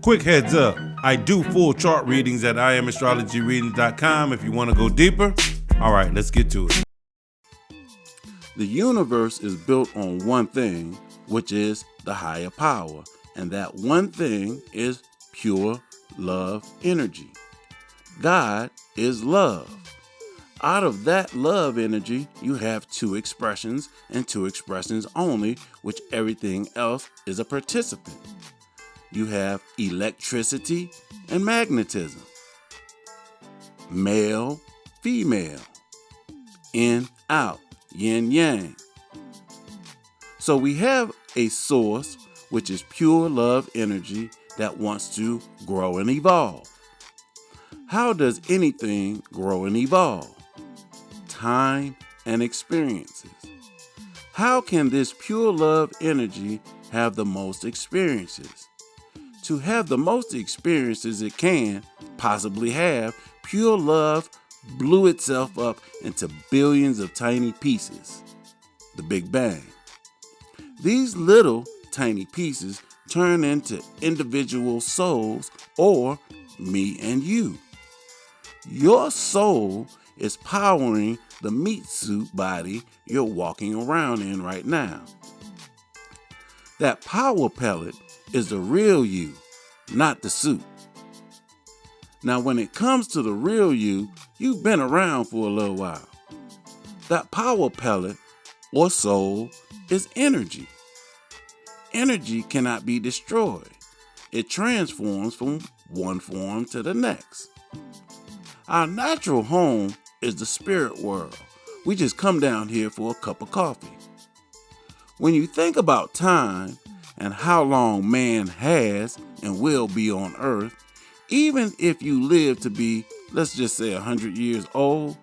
Quick heads up, I do full chart readings at astrologyrideoftheday.com if you want to go deeper. All right, let's get to it. The universe is built on one thing, which is the higher power, and that one thing is pure love energy. God is love. Out of that love energy, you have two expressions, and two expressions only, which everything else is a participant. You have electricity and magnetism. Male, female. In, out, yin, yang. So we have a source, which is pure love energy that wants to grow and evolve. How does anything grow and evolve? Time and experiences. How can this pure love energy have the most experiences? To have the most experiences it can possibly have, pure love blew itself up into billions of tiny pieces. The Big Bang. These little tiny pieces turn into individual souls, or me and you. Your soul is powering the meat suit body you're walking around in right now. That power pellet is the real you, not the suit. Now, when it comes to the real you, you've been around for a little while. That power pellet, or soul, is energy. Energy cannot be destroyed. It transforms from one form to the next. Our natural home is the spirit world. We just come down here for a cup of coffee. When you think about time and how long man has and will be on earth, even if you live to be, let's just say 100 years old,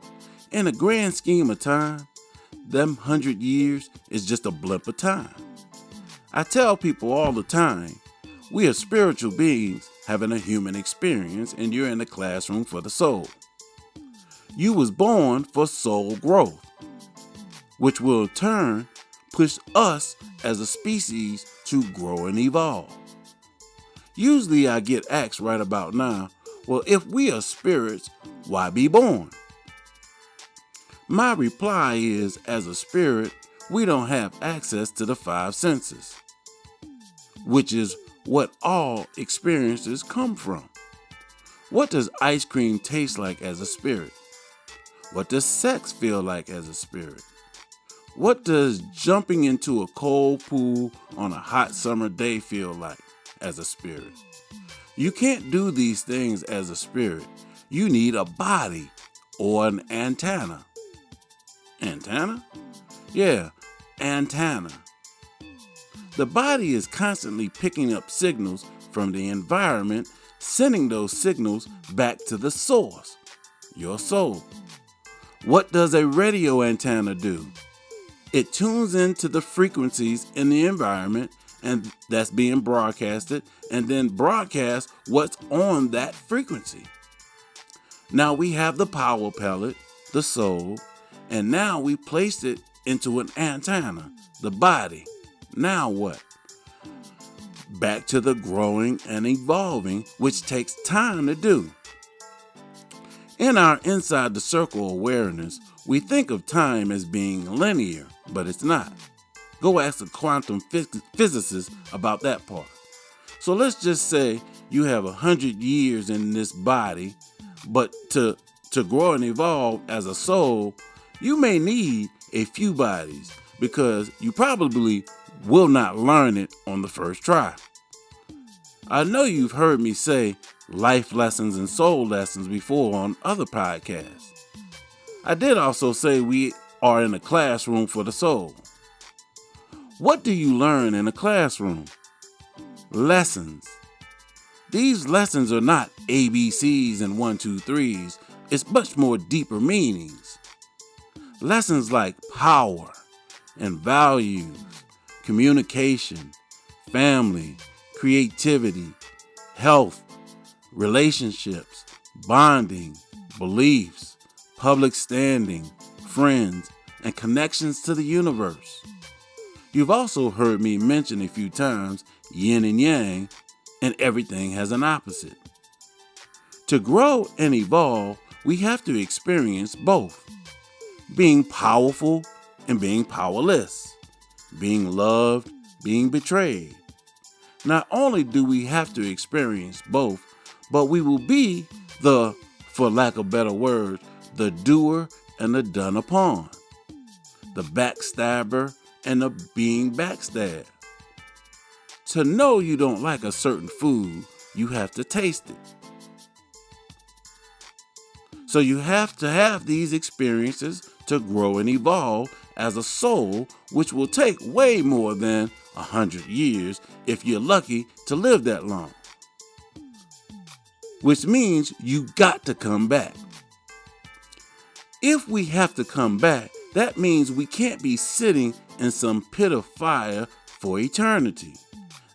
in the grand scheme of time, them 100 years is just a blip of time. I tell people all the time, we are spiritual beings having a human experience, and you're in the classroom for the soul. You was born for soul growth, which will in turn push us as a species to grow and evolve. Usually I get asked right about now, well, if we are spirits, why be born? My reply is, as a spirit, we don't have access to the five senses, which is what all experiences come from. What does ice cream taste like as a spirit? What does sex feel like as a spirit? What does jumping into a cold pool on a hot summer day feel like as a spirit? You can't do these things as a spirit. You need a body or an antenna. Antenna? Yeah, antenna. The body is constantly picking up signals from the environment, sending those signals back to the source, your soul. What does a radio antenna do? It tunes into the frequencies in the environment and that's being broadcasted, and then broadcasts what's on that frequency. Now we have the power pellet, the soul, and now we placed it into an antenna, the body. Now what? Back to the growing and evolving, which takes time to do. In our inside the circle awareness, we think of time as being linear, but it's not. Go ask a quantum physicist about that part. So let's just say you have 100 years in this body, but to grow and evolve as a soul, you may need a few bodies because you probably will not learn it on the first try. I know you've heard me say life lessons and soul lessons before on other podcasts. I did also say we are in a classroom for the soul. What do you learn in a classroom? Lessons. These lessons are not ABCs and 1, 2, 3s. It's much more deeper meanings. Lessons like power and values, communication, family, creativity, health, relationships, bonding, beliefs, public standing, friends, and connections to the universe. You've also heard me mention a few times yin and yang, and everything has an opposite. To grow and evolve, we have to experience both. Being powerful and being powerless. Being loved, being betrayed. Not only do we have to experience both, but we will be the, for lack of better words, the doer and the done upon. The backstabber and the being backstabbed. To know you don't like a certain food, you have to taste it. So you have to have these experiences to grow and evolve as a soul, which will take way more than 100 years if you're lucky to live that long. Which means you got to come back. If we have to come back, that means we can't be sitting in some pit of fire for eternity.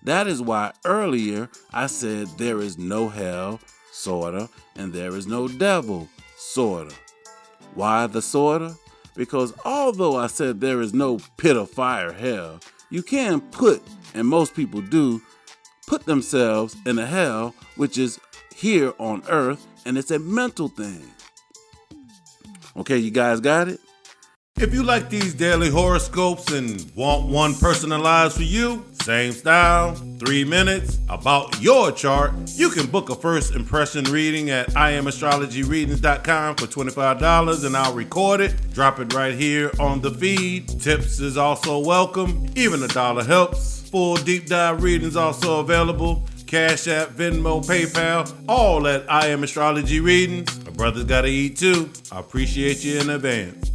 That is why earlier I said there is no hell, sorta, and there is no devil, sorta. Why the sorta? Because although I said there is no pit of fire, hell, you can put, and most people do, put themselves in a hell, which is here on earth, and it's a mental thing. Okay, you guys got it? If you like these daily horoscopes and want one personalized for you, same style, 3 minutes, about your chart, you can book a first impression reading at astrologyrideoftheday.com for $25 and I'll record it, drop it right here on the feed. Tips is also welcome, even $1 helps. Full deep dive readings also available. Cash App, Venmo, PayPal, all at I Am Astrology Readings. My brother's gotta eat too. I appreciate you in advance.